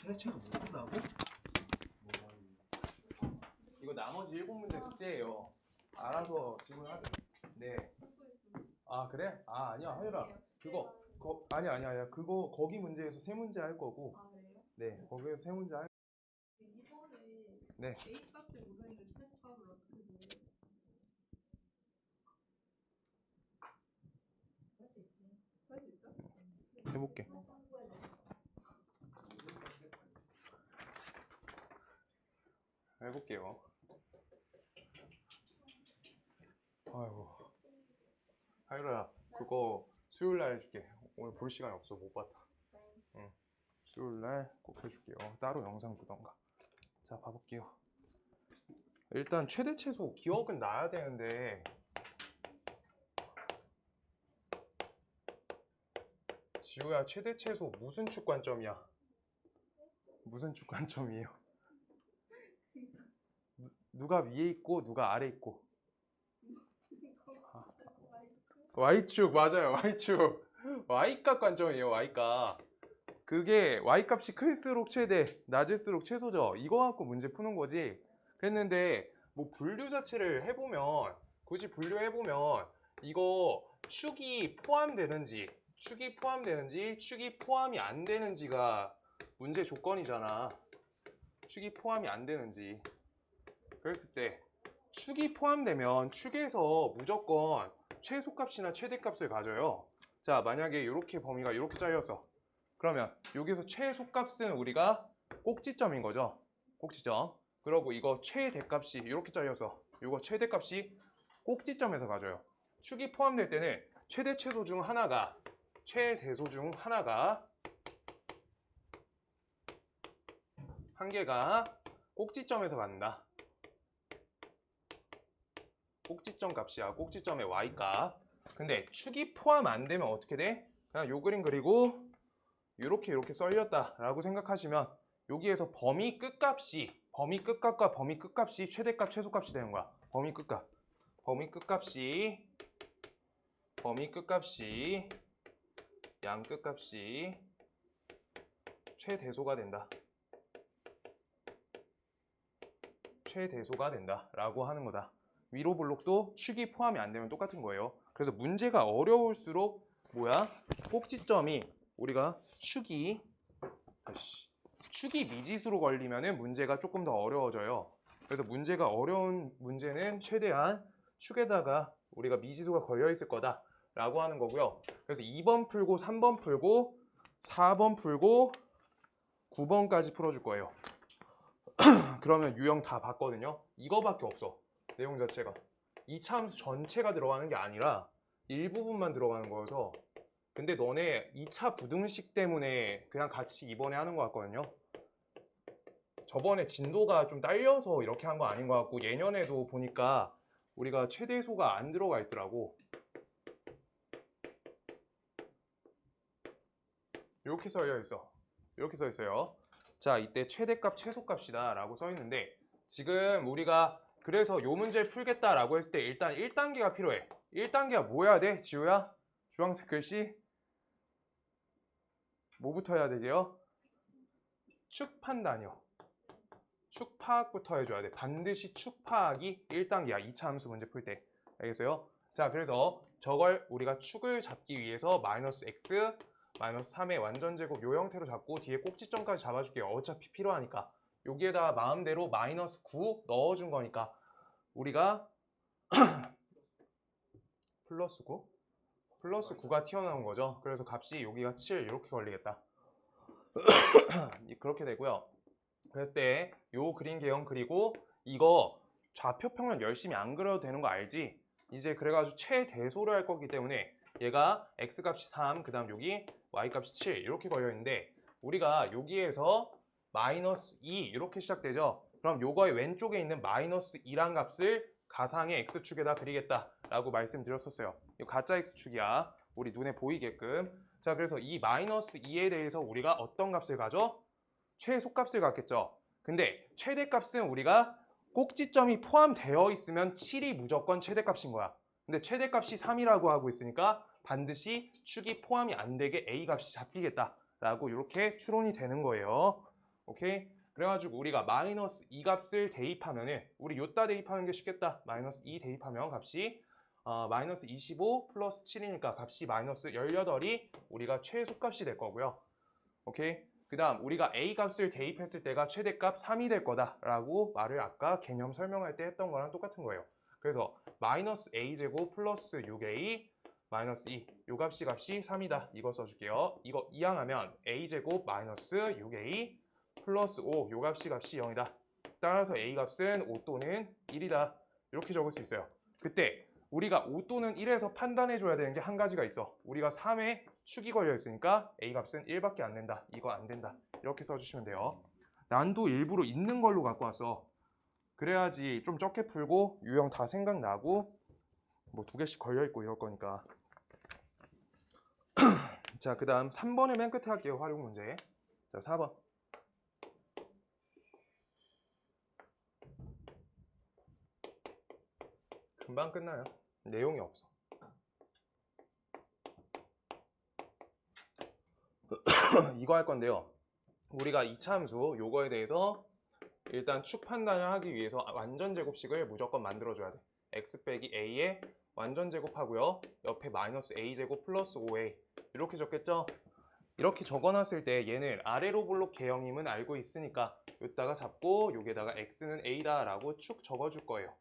최대치도 못 푼다고? 이거 나머지 7문제 숙제예요. 알아서 질문하세요. 네. 아 그래? 아 아니야 하율아. 아니야. 그거 거기 문제에서 3문제 할 거고. 아 그래요? 네. 거기에서 3문제 할. 이번에 네. A 값을 모르는데 최소값을 어떻게 구해요? 할 수 있어? 해볼게. 해볼게요. 아이고. 하율아 그거 수요일 날 해줄게. 오늘 볼 시간이 없어 못 봤다. 응. 수요일 날 꼭 해줄게요. 따로 영상 주던가. 자 봐볼게요. 일단 최대 최소 기억은 나야 되는데 지우야 최대 최소 무슨 축 관점이야? 무슨 축 관점이에요? 누가 위에 있고 누가 아래 있고? Y축 맞아요. Y축 Y값 관점이에요. Y값. 그게 Y값이 클수록 최대, 낮을수록 최소죠. 이거 갖고 문제 푸는 거지. 그랬는데 뭐 분류 자체를 해보면 굳이 분류해보면 이거 축이 포함되는지 축이 포함이 안 되는지가 문제 조건이잖아. 축이 포함이 안 되는지. 그랬을 때 축이 포함되면 축에서 무조건 최소값이나 최대값을 가져요. 자 만약에 이렇게 범위가 이렇게 잘렸어. 그러면 여기서 최소값은 우리가 꼭지점인 거죠. 꼭지점. 그러고 이거 최대값이 이렇게 잘려서 이거 최대값이 꼭지점에서 가져요. 축이 포함될 때는 최대 최소 중 하나가 최대소 중 하나가 한 개가 꼭지점에서 간다. 꼭지점 값이야. 꼭지점의 Y값. 근데 축이 포함 안 되면 어떻게 돼? 그냥 요 그림 그리고 이렇게 썰렸다라고 생각하시면 여기에서 범위 끝값과 범위 끝값이 최대값, 최소값이 되는 거야. 범위 끝값이 양 끝값이 최대소가 된다. 최대소가 된다라고 하는 거다. 위로 블록도 축이 포함이 안 되면 똑같은 거예요. 그래서 문제가 어려울수록 꼭지점이 우리가 축이 미지수로 걸리면은 문제가 조금 더 어려워져요. 그래서 문제가 어려운 문제는 최대한 축에다가 우리가 미지수가 걸려 있을 거다라고 하는 거고요. 그래서 2번 풀고 3번 풀고 4번 풀고 9번까지 풀어줄 거예요. 그러면 유형 다 봤거든요. 이거밖에 없어. 내용 자체가 2차 함수 전체가 들어가는 게 아니라 일부분만 들어가는 거여서. 근데 너네 2차 부등식 때문에 그냥 같이 이번에 하는 거 같거든요. 저번에 진도가 좀 딸려서 이렇게 한 거 아닌 거 같고 예년에도 보니까 우리가 최대소가 안 들어가 있더라고. 이렇게 써 있어요. 자 이때 최대값 최소값이다 라고 써 있는데 지금 우리가 그래서 요 문제를 풀겠다라고 했을 때 일단 1단계가 필요해. 1단계가 뭐 해야 돼? 지우야? 주황색 글씨? 뭐부터 해야 되게요? 축 판단이요. 축 파악부터 해줘야 돼. 반드시 축 파악이 1단계야. 2차 함수 문제 풀 때. 알겠어요? 자 그래서 저걸 우리가 축을 잡기 위해서 -x, -3의 완전제곱 요 형태로 잡고 뒤에 꼭지점까지 잡아줄게요. 어차피 필요하니까. 여기에다 마음대로 -9 넣어준 거니까 우리가 플러스 9가 튀어나온 거죠. 그래서 값이 여기가 7 이렇게 걸리겠다. 그렇게 되고요. 그랬을 때 요 그림 개형 그리고 이거 좌표평면 열심히 안 그려도 되는 거 알지? 이제 그래가지고 최대소를 할 거기 때문에 얘가 x값이 3, 그 다음 여기 y값이 7 이렇게 걸려 있는데 우리가 여기에서 -2 이렇게 시작되죠. 그럼 요거의 왼쪽에 있는 -2란 값을 가상의 x축에다 그리겠다 라고 말씀드렸었어요. 이거 가짜 x축이야. 우리 눈에 보이게끔. 자 그래서 이 -2에 대해서 우리가 어떤 값을 가져? 최소값을 갖겠죠. 근데 최대값은 우리가 꼭지점이 포함되어 있으면 7이 무조건 최대값인 거야. 근데 최대값이 3이라고 하고 있으니까 반드시 축이 포함이 안 되게 A값이 잡히겠다 라고 이렇게 추론이 되는 거예요. 오케이? 그래가지고 우리가 마이너스 2 값을 대입하면은 우리 요따 대입하는 게 쉽겠다. 마이너스 2 대입하면 값이 마이너스 25 플러스 7이니까 값이 마이너스 18이 우리가 최소값이 될 거고요. 오케이? 그 다음 우리가 A 값을 대입했을 때가 최대값 3이 될 거다라고 말을 아까 개념 설명할 때 했던 거랑 똑같은 거예요. 그래서 마이너스 A제곱 플러스 6A 마이너스 2, 요 값이 3이다. 이거 써줄게요. 이거 이항하면 A제곱 마이너스 6A 플러스 5, 요 값이 0이다. 따라서 A 값은 5 또는 1이다. 이렇게 적을 수 있어요. 그때 우리가 5 또는 1에서 판단해줘야 되는 게 한 가지가 있어. 우리가 3에 축이 걸려 있으니까 A 값은 1밖에 안 된다. 이거 안 된다. 이렇게 써주시면 돼요. 난도 일부러 있는 걸로 갖고 왔어. 그래야지 좀 적게 풀고 유형 다 생각나고 뭐 2개씩 걸려있고 이럴 거니까. 자, 그 다음 3번을 맨 끝에 할게요. 활용 문제. 자, 4번. 금방 끝나요. 내용이 없어. 이거 할 건데요. 우리가 이차함수 요거에 대해서 일단 축 판단을 하기 위해서 완전 제곱식을 무조건 만들어줘야 돼. x 빼기 a의 완전 제곱하고요. 옆에 마이너스 a제곱 플러스 5a 이렇게 적겠죠? 이렇게 적어놨을 때 얘는 아래로 볼록 개형임은 알고 있으니까 여기다가 잡고 여기에다가 x는 a다 라고 축 적어줄 거예요.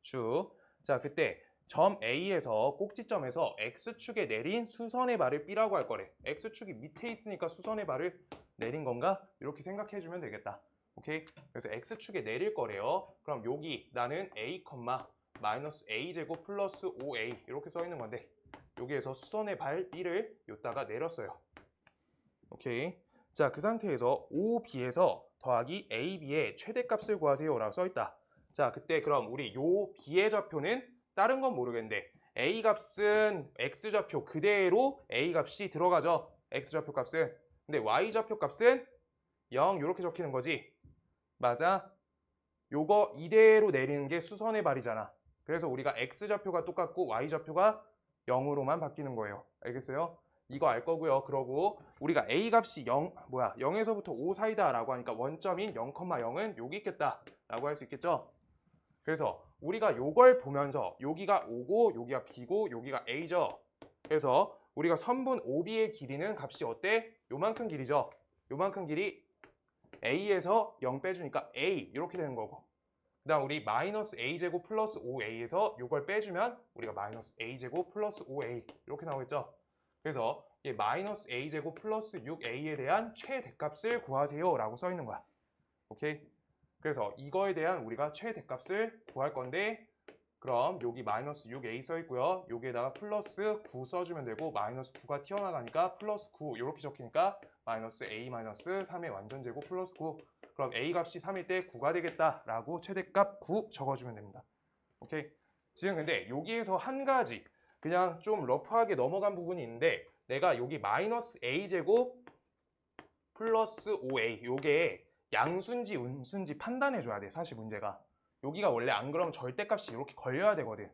축. 자, 그때 점 A에서 꼭지점에서 X축에 내린 수선의 발을 B라고 할 거래. X축이 밑에 있으니까 수선의 발을 내린 건가? 이렇게 생각해주면 되겠다. 오케이? 그래서 X축에 내릴 거래요. 그럼 여기 나는 A, 마이너스 A제곱 플러스 5A 이렇게 써 있는 건데 여기에서 수선의 발 B를 여기다가 내렸어요. 오케이? 자, 그 상태에서 OB에서 더하기 AB의 최대값을 구하세요 라고 써 있다. 자, 그때 그럼 우리 요 B의 좌표는 다른 건 모르겠는데 A 값은 X 좌표 그대로 A 값이 들어가죠. X 좌표 값은. 근데 Y 좌표 값은 0 이렇게 적히는 거지. 맞아? 요거 이대로 내리는 게 수선의 발이잖아. 그래서 우리가 X 좌표가 똑같고 Y 좌표가 0으로만 바뀌는 거예요. 알겠어요? 이거 알 거고요. 그러고 우리가 A 값이 0에서부터 5 사이다 라고 하니까 원점인 0,0은 여기 있겠다 라고 할 수 있겠죠? 그래서 우리가 요걸 보면서 여기가 O고 여기가 B고 여기가 A죠. 그래서 우리가 선분 OB의 길이는 값이 어때? 요만큼 길이죠. 요만큼 길이 A에서 0 빼주니까 A 이렇게 되는 거고 그 다음 우리 마이너스 A제곱 플러스 5A에서 요걸 빼주면 우리가 마이너스 A제곱 플러스 5A 이렇게 나오겠죠. 그래서 이 마이너스 A제곱 플러스 6A에 대한 최대값을 구하세요 라고 써 있는 거야. 오케이? 그래서 이거에 대한 우리가 최대값을 구할 건데 그럼 여기 마이너스 6a 써 있고요. 여기에다가 플러스 9 써주면 되고 마이너스 9가 튀어나가니까 플러스 9 이렇게 적히니까 마이너스 a 마이너스 3의 완전 제곱 플러스 9 그럼 a 값이 3일 때 9가 되겠다라고 최대값 9 적어주면 됩니다. 오케이? 지금 근데 여기에서 한 가지 그냥 좀 러프하게 넘어간 부분이 있는데 내가 여기 마이너스 a 제곱 플러스 5a 요게 양수인지 음수인지 판단해 줘야 돼. 사실 문제가 여기가 원래 안 그러면 절대값이 이렇게 걸려야 되거든.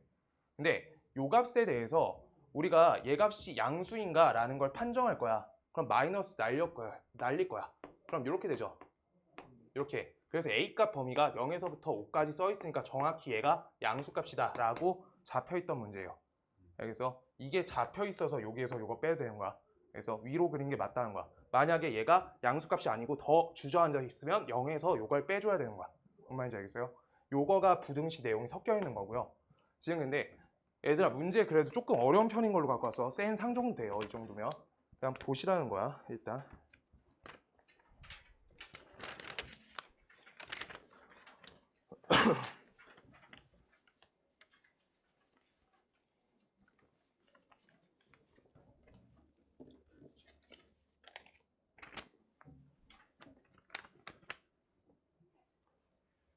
근데 요 값에 대해서 우리가 얘 값이 양수인가 라는 걸 판정할 거야. 그럼 마이너스 날릴 거야. 그럼 이렇게 되죠. 이렇게. 그래서 A값 범위가 0에서부터 5까지 써 있으니까 정확히 얘가 양수값이다 라고 잡혀있던 문제예요. 그래서 이게 잡혀 있어서 여기에서 이거 빼야 되는 거야. 그래서 위로 그린 게 맞다는 거야. 만약에 얘가 양수값이 아니고 더 주저앉아 있으면 0에서 요걸 빼줘야 되는 거야. 뭔 말인지 알겠어요? 요거가 부등식 내용이 섞여 있는 거고요. 지금 근데 얘들아 문제 그래도 조금 어려운 편인 걸로 갖고 왔어. 센 상 정도 돼요. 이 정도면. 그냥 보시라는 거야. 일단.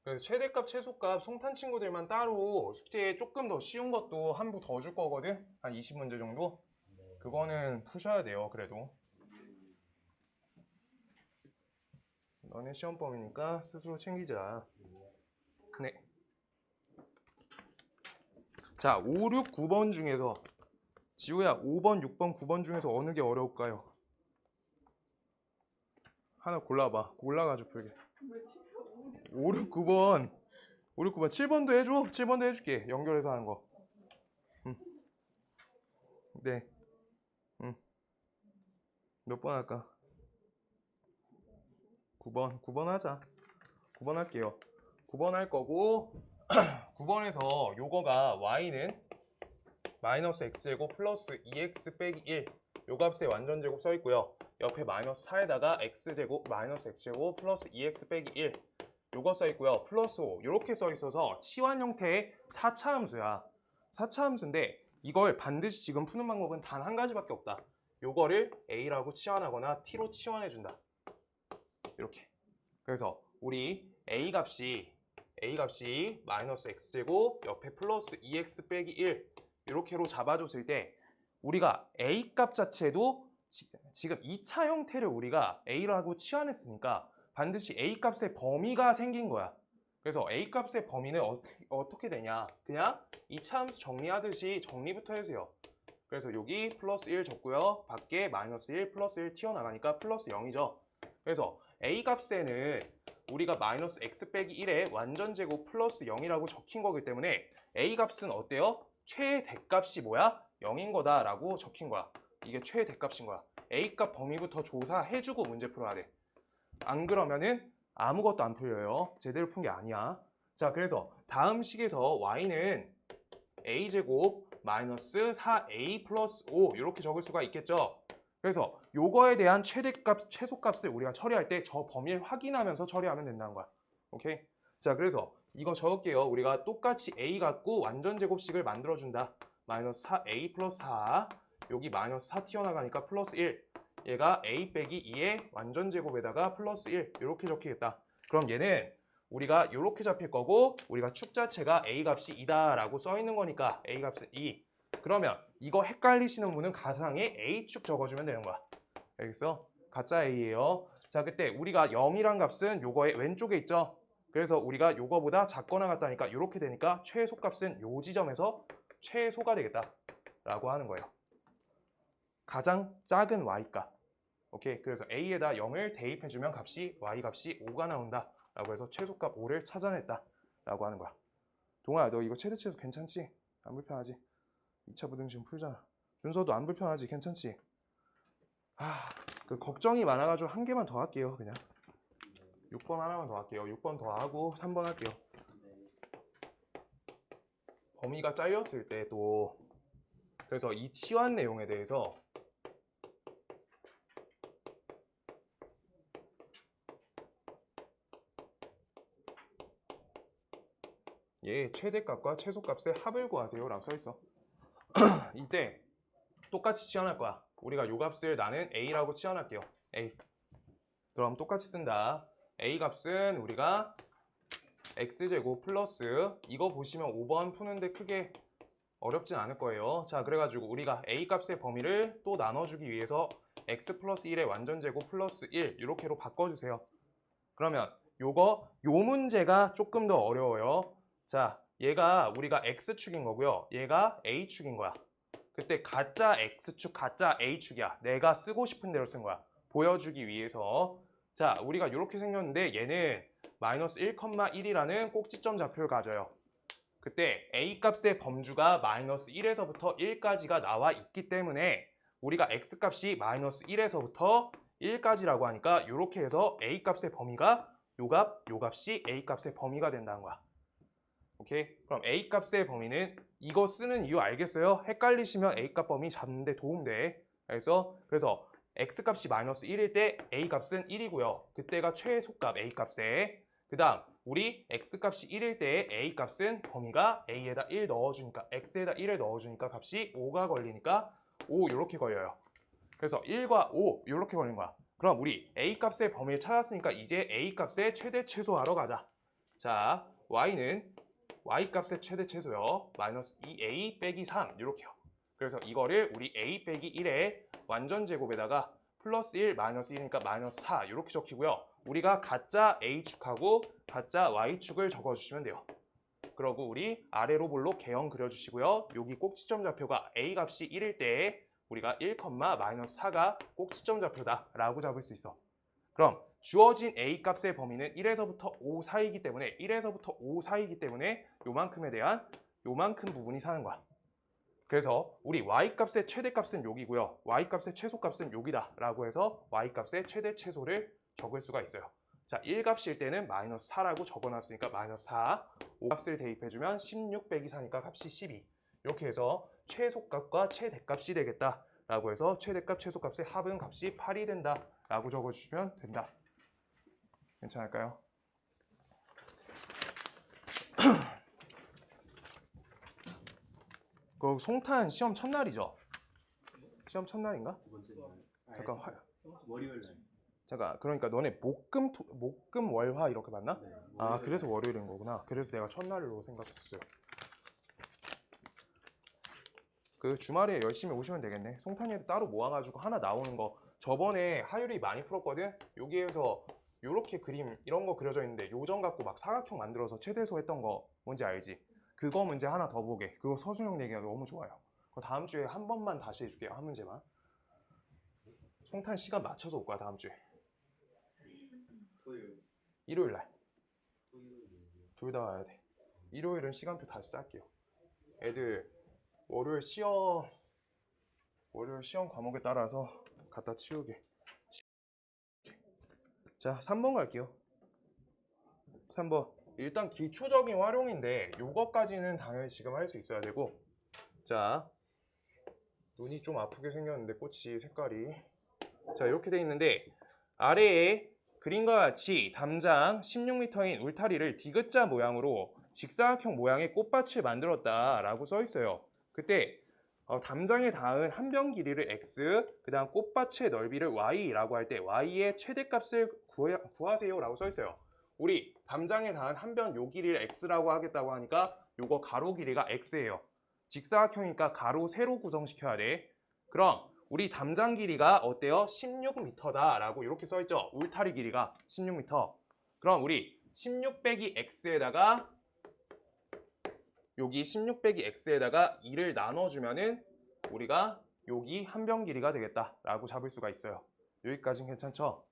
그래서 최대값, 최소값, 송탄 친구들만 따로 숙제에 조금 더 쉬운 것도 한 부 더 줄 거거든? 한 20문제 정도? 그거는 푸셔야 돼요, 그래도. 너네 시험범위니까 스스로 챙기자. 네. 자, 5, 6, 9번 중에서 지우야 5번, 6번, 9번 중에서 어느 게 어려울까요? 하나 골라봐. 골라가지고 풀게. 왜 치켜? 5, 6, 9번. 5, 6, 9번. 7번도 해줘. 7번도 해줄게. 연결해서 하는 거. 네. 몇 번 할까? 9번. 9번 하자. 9번 할게요. 9번 할 거고 9번에서 요거가 y는 마이너스 x제곱 플러스 2x 빼기 1 요 값에 완전제곱 써 있고요. 옆에 마이너스 4에다가 x제곱 마이너스 x제곱 플러스 2x 빼기 1 요거 써 있고요. 플러스 5 요렇게 써 있어서 치환 형태의 4차 함수야. 4차 함수인데 이걸 반드시 지금 푸는 방법은 단 한 가지밖에 없다. 요거를 a라고 치환하거나 t로 치환해 준다. 이렇게. 그래서 우리 a 값이 마이너스 x제곱 옆에 플러스 2x 빼기 1 이렇게로 잡아줬을 때 우리가 a 값 자체도 지금 2차 형태를 우리가 a라고 치환했으니까 반드시 a 값의 범위가 생긴 거야. 그래서 a 값의 범위는 어떻게 되냐? 그냥 2차 함수 정리하듯이 정리부터 해주세요. 그래서 여기 플러스 1 적고요. 밖에 마이너스 1 플러스 1 튀어나가니까 플러스 0이죠. 그래서 a 값에는 우리가 마이너스 x 빼기 1에 완전제곱 플러스 0이라고 적힌 거기 때문에 a 값은 어때요? 최대값이 뭐야? 0인 거다 라고 적힌 거야. 이게 최대값인 거야. a 값 범위부터 조사해주고 문제 풀어야 돼. 안 그러면은 아무것도 안 풀려요. 제대로 푼 게 아니야. 자, 그래서 다음 식에서 y는 a제곱 마이너스 4a 플러스 5 이렇게 적을 수가 있겠죠. 그래서 요거에 대한 최대값, 최소값을 우리가 처리할 때 저 범위를 확인하면서 처리하면 된다는 거야. 오케이? 자, 그래서 이거 적을게요. 우리가 똑같이 a 갖고 완전제곱식을 만들어준다. 마이너스 4a 플러스 4 여기 마이너스 4 튀어나가니까 플러스 1 얘가 a 빼기 2의 완전제곱에다가 플러스 1 이렇게 적히겠다. 그럼 얘는 우리가 이렇게 잡힐 거고 우리가 축 자체가 a 값이 2다 라고 써 있는 거니까 a 값은 2. 그러면 이거 헷갈리시는 분은 가상에 a축 적어주면 되는 거야. 알겠어? 가짜 a예요. 자, 그때 우리가 0이란 값은 요거의 왼쪽에 있죠. 그래서 우리가 요거보다 작거나 같다니까 이렇게 되니까 최소값은 요 지점에서 최소가 되겠다 라고 하는 거예요. 가장 작은 y값. 오케이. 그래서 a에다 0을 대입해주면 값이 y 값이 5가 나온다 라고 해서 최소값 5를 찾아냈다 라고 하는 거야. 동아야, 너 이거 최대 최소 괜찮지? 안 불편하지? 2차 부등식 풀잖아. 준서도 안 불편하지? 괜찮지? 그 걱정이 많아가지고 한 개만 더 할게요. 그냥 6번 하나만 더 할게요. 6번 더 하고 3번 할게요. 범위가 잘렸을 때 또 그래서 이 치환 내용에 대해서 얘 최대값과 최소값의 합을 구하세요 라고 써있어. 이때 똑같이 치환할 거야. 우리가 요 값을 나는 a라고 치환할게요. a. 그럼 똑같이 쓴다. a 값은 우리가 x제곱 플러스 이거 보시면 5번 푸는데 크게 어렵진 않을 거예요. 자, 그래가지고 우리가 a 값의 범위를 또 나눠주기 위해서 x 플러스 1의 완전제곱 플러스 1 이렇게로 바꿔주세요. 그러면 요 문제가 조금 더 어려워요. 자, 얘가 우리가 x축인 거고요. 얘가 a축인 거야. 그때 가짜 x축, 가짜 a축이야. 내가 쓰고 싶은 대로 쓴 거야. 보여주기 위해서. 자, 우리가 이렇게 생겼는데 얘는 마이너스 1,1이라는 꼭지점 좌표를 가져요. 그때 a 값의 범주가 마이너스 1에서부터 1까지가 나와 있기 때문에 우리가 x 값이 마이너스 1에서부터 1까지라고 하니까 이렇게 해서 a 값의 범위가 요 값이 a 값의 범위가 된다는 거야. 오케이? 그럼 a 값의 범위는 이거 쓰는 이유 알겠어요? 헷갈리시면 a 값 범위 잡는데 도움돼. 그래서 x 값이 마이너스 1일 때 a 값은 1이고요. 그때가 최소값 a 값에. 그 다음 우리 x 값이 1일 때 a 값은 범위가 a에다 1 넣어주니까 x에다 1을 넣어주니까 값이 5가 걸리니까 5 이렇게 걸려요. 그래서 1과 5 이렇게 걸린 거야. 그럼 우리 a 값의 범위를 찾았으니까 이제 a 값의 최대 최소하러 가자. 자, y는 y 값의 최대 최소요. 마이너스 2a 빼기 3 이렇게요. 그래서 이거를 우리 a 빼기 1의 완전제곱에다가 플러스 1 마이너스 1이니까 마이너스 4 이렇게 적히고요. 우리가 가짜 a축하고 가짜 y축을 적어주시면 돼요. 그러고 우리 아래로 볼록 개형 그려주시고요. 여기 꼭지점 좌표가 a 값이 1일 때 우리가 1, 마이너스 4가 꼭지점 좌표다 라고 잡을 수 있어. 그럼 주어진 A 값의 범위는 1에서부터 5 사이이기 때문에 1에서부터 5 사이이기 때문에 요만큼에 대한 요만큼 부분이 사는 거야. 그래서 우리 y값의 최대값은 여기고요. y값의 최소값은 여기다 라고 해서 y값의 최대 최소를 적을 수가 있어요. 자, 1값일 때는 마이너스 4라고 적어놨으니까 마이너스 4. 5값을 대입해주면 16 빼기 4니까 값이 12. 이렇게 해서 최소값과 최대값이 되겠다 라고 해서 최대값, 최소값의 합은 값이 8이 된다 라고 적어주시면 된다. 괜찮을까요? 그 송탄 시험 첫날이죠? 시험 첫날인가? 잠깐 월요일 날. 잠깐 그러니까 너네 목금 월화 이렇게 봤나? 네, 아 그래서 월요일인 거구나. 그래서 내가 첫날로 생각했었어요. 그 주말에 열심히 오시면 되겠네. 송탄이도 따로 모아가지고 하나 나오는 거. 저번에 하율이 많이 풀었거든. 여기에서 요렇게 그림 이런 거 그려져 있는데 요점 갖고 막 사각형 만들어서 최대소 했던 거 뭔지 알지? 그거 문제 하나 더 보게. 그거 서술형 내기가 너무 좋아요. 그거 다음 주에 한 번만 다시 해줄게요. 한 문제만. 송탄 시간 맞춰서 올 거야 다음 주에. 토요일. 일요일 날. 토요일. 둘 다 와야 돼. 일요일은 시간표 다시 짤게요. 애들 월요일 시험 과목에 따라서 갖다 치우게. 자, 3번 갈게요. 3번. 일단 기초적인 활용인데 요거까지는 당연히 지금 할 수 있어야 되고. 자, 눈이 좀 아프게 생겼는데 꽃이 색깔이. 자, 이렇게 돼 있는데 아래에 그림과 같이 담장 16m인 울타리를 디귿자 모양으로 직사각형 모양의 꽃밭을 만들었다라고 써 있어요. 그때 담장에 닿은 한 변 길이를 x, 그 다음 꽃밭의 넓이를 y라고 할 때 y의 최대값을 구하세요 라고 써 있어요. 우리 담장에 닿은 한 변 요 길이를 x라고 하겠다고 하니까 요거 가로 길이가 x예요. 직사각형이니까 가로 세로 구성시켜야 돼. 그럼 우리 담장 길이가 어때요? 16m다 라고 이렇게 써 있죠. 울타리 길이가 16m. 그럼 우리 16 빼기 x에다가 여기 16 빼기 x에다가 2를 나눠주면은 우리가 여기 한 변 길이가 되겠다 라고 잡을 수가 있어요. 여기까지는 괜찮죠?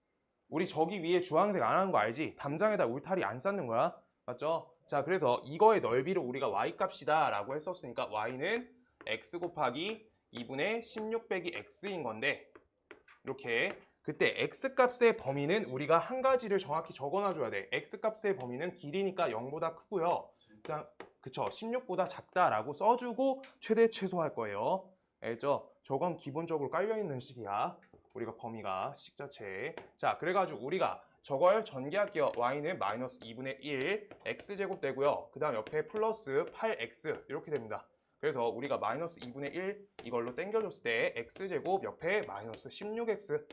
우리 저기 위에 주황색 안 하는 거 알지? 담장에다 울타리 안 쌓는 거야. 맞죠? 자, 그래서 이거의 넓이를 우리가 y값이다 라고 했었으니까 y는 x 곱하기 2분의 16 빼기 x인 건데 이렇게 그때 x값의 범위는 우리가 한 가지를 정확히 적어놔줘야 돼. x값의 범위는 길이니까 0보다 크고요. 그냥 그쵸, 16보다 작다라고 써주고 최대 최소할 거예요. 알죠? 저건 기본적으로 깔려있는 식이야. 우리가 범위가 식 자체에. 자, 그래가지고 우리가 저걸 전개할게요. y는 마이너스 2분의 1 x제곱 되고요. 그 다음 옆에 플러스 8x 이렇게 됩니다. 그래서 우리가 마이너스 2분의 1 이걸로 땡겨줬을 때 x제곱 옆에 마이너스 16x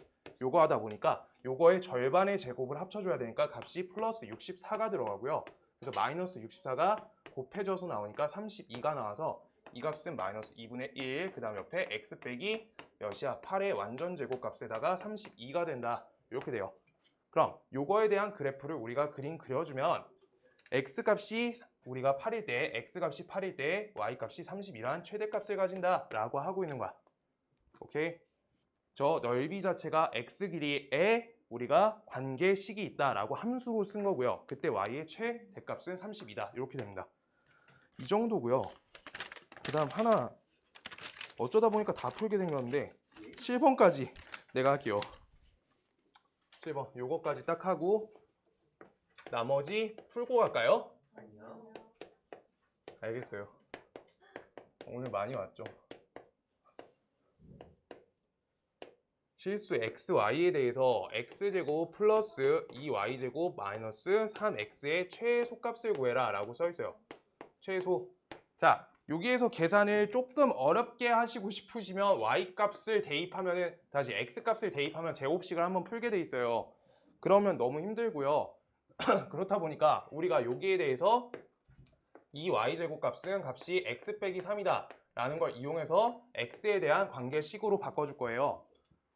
요거 하다 보니까 요거의 절반의 제곱을 합쳐줘야 되니까 값이 플러스 64가 들어가고요. 그래서 마이너스 64가 곱해져서 나오니까 32가 나와서 이 값은 마이너스 2분의 1, 그 다음 옆에 x 빼기 몇이야? 8의 완전 제곱값에다가 32가 된다. 이렇게 돼요. 그럼 요거에 대한 그래프를 우리가 그려주면 x값이 우리가 8일 때, x값이 8일 때 y값이 32란 최대값을 가진다 라고 하고 있는 거야. 오케이? 저 넓이 자체가 x 길이에 우리가 관계식이 있다라고 함수로 쓴 거고요. 그때 y의 최대값은 32다. 이렇게 됩니다. 이 정도고요. 그 다음 하나 어쩌다 보니까 다 풀게 생겼는데 7번까지 내가 할게요. 7번 요거까지 딱 하고 나머지 풀고 갈까요? 아니요. 알겠어요. 오늘 많이 왔죠. 실수 xy에 대해서 x제곱 플러스 2y제곱 마이너스 3x의 최소값을 구해라 라고 써 있어요. 최소. 자, 여기에서 계산을 조금 어렵게 하시고 싶으시면 y값을 대입하면은 다시 x값을 대입하면 제곱식을 한번 풀게 돼 있어요. 그러면 너무 힘들고요. 그렇다 보니까 우리가 여기에 대해서 이 y제곱 값은 값이 x 빼기 3이다 라는 걸 이용해서 x에 대한 관계식으로 바꿔줄 거예요.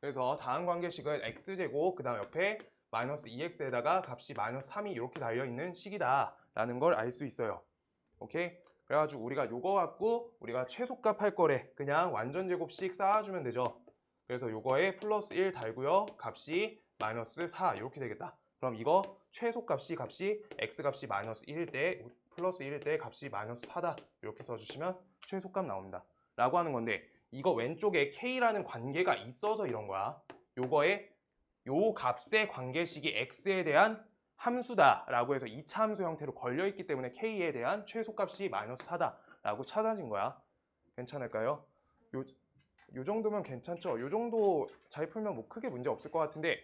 그래서 다음 관계식은 x제곱 그 다음 옆에 마이너스 2x에다가 값이 마이너스 3이 이렇게 달려있는 식이다 라는 걸 알 수 있어요. 오케이? 그래가지고 우리가 요거 갖고 우리가 최소값 할 거래. 그냥 완전 제곱식 쌓아주면 되죠. 그래서 요거에 플러스 1 달고요. 값이 마이너스 4 이렇게 되겠다. 그럼 이거 최소값이 x값이 마이너스 1일 때 플러스 1일 때 값이 마이너스 4다. 이렇게 써주시면 최소값 나옵니다. 라고 하는 건데 이거 왼쪽에 k라는 관계가 있어서 이런 거야. 요거에 요 값의 관계식이 x에 대한 함수다 라고 해서 2차 함수 형태로 걸려있기 때문에 k에 대한 최소값이 마이너스 4다 라고 찾아진 거야. 괜찮을까요? 요 정도면 괜찮죠? 요 정도 잘 풀면 뭐 크게 문제 없을 것 같은데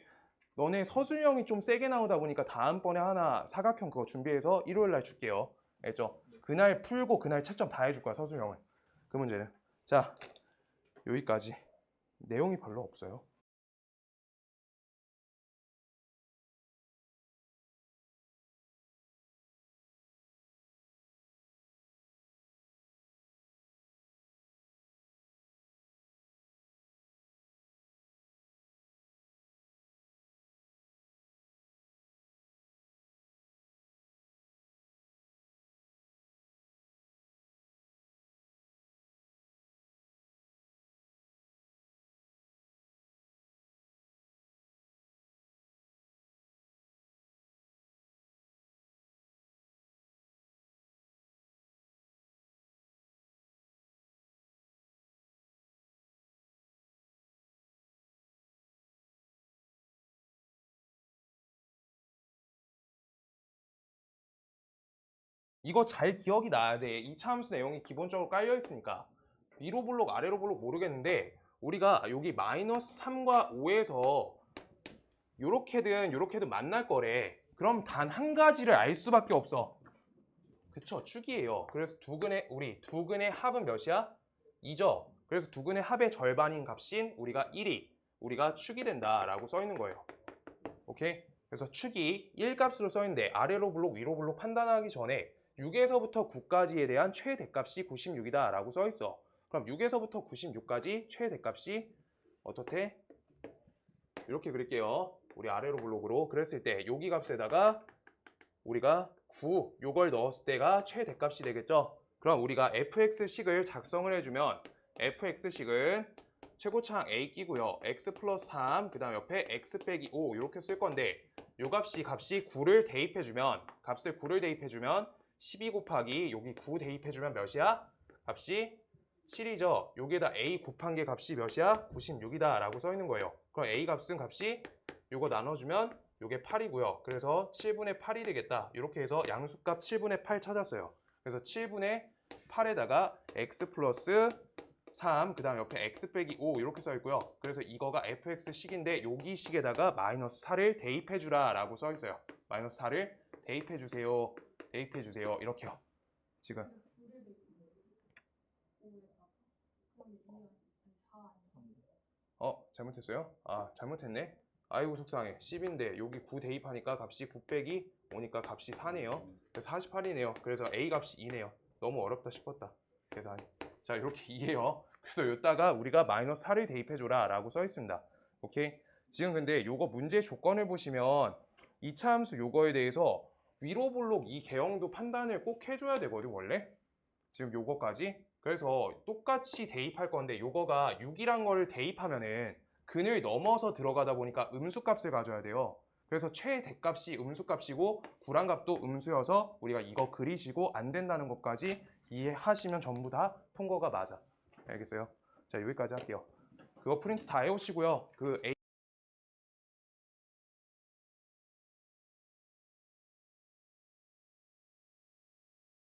너네 서술형이 좀 세게 나오다 보니까 다음번에 하나 사각형 그거 준비해서 일요일 날 줄게요. 알죠? 그날 풀고 그날 채점 다 해줄 거야 서술형은. 그 문제는. 자, 여기까지. 내용이 별로 없어요. 이거 잘 기억이 나야 돼. 2차 함수 내용이 기본적으로 깔려 있으니까. 위로 블록 아래로 블록 모르겠는데 우리가 여기 마이너스 3과 5에서 요렇게든 만날 거래. 그럼 단 한 가지를 알 수밖에 없어. 그쵸? 축이에요. 그래서 우리 두근의 합은 몇이야? 2죠. 그래서 두근의 합의 절반인 값인 우리가 1이 우리가 축이 된다라고 써 있는 거예요. 오케이? 그래서 축이 1값으로 써 있는데 아래로 블록 위로 블록 판단하기 전에 6에서부터 9까지에 대한 최대값이 96이다 라고 써 있어. 그럼 6에서부터 96까지 최대값이 어떻게? 이렇게 그릴게요. 우리 아래로 블록으로 그랬을 때 여기 값에다가 우리가 9 요걸 넣었을 때가 최대값이 되겠죠. 그럼 우리가 fx식을 작성을 해주면 fx식은 최고차항 a 끼고요. x 플러스 3 그 다음 옆에 x 빼기 5 이렇게 쓸 건데 요 값이 9를 대입해주면 값을 9를 대입해주면 12 곱하기 여기 9 대입해주면 몇이야? 값이 7이죠. 여기에다 a 곱한 게 값이 몇이야? 96이다 라고 써 있는 거예요. 그럼 a 값은 값이 요거 나눠주면 요게 8이고요. 그래서 7분의 8이 되겠다. 이렇게 해서 양수값 7분의 8 찾았어요. 그래서 7분의 8에다가 x 플러스 3, 그 다음 옆에 x 빼기 5 이렇게 써 있고요. 그래서 이거가 fx식인데 여기 식에다가 마이너스 4를 대입해주라 라고 써 있어요. 마이너스 4를 대입해주세요. 대입해주세요. 이렇게요. 지금 잘못했어요? 아, 잘못했네. 아이고 속상해. 10인데 여기 9 대입하니까 값이 9 빼기 5니까 값이 4네요. 그래서 48이네요. 그래서 a 값이 2네요. 너무 어렵다 싶었다. 계산이. 자, 이렇게 2예요. 그래서 여기다가 우리가 마이너스 4를 대입해줘라 라고 써 있습니다. 오케이? 지금 근데 요거 문제 조건을 보시면 2차 함수 요거에 대해서 위로 블록 이 개형도 판단을 꼭 해줘야 되거든 원래. 지금 요거까지. 그래서 똑같이 대입할 건데 요거가 6이란 걸 대입하면은 근을 넘어서 들어가다 보니까 음수값을 가져야 돼요. 그래서 최대값이 음수값이고 구란값도 음수여서 우리가 이거 그리시고 안 된다는 것까지 이해하시면 전부 다 통과가 맞아. 알겠어요? 자, 여기까지 할게요. 그거 프린트 다 해오시고요. 그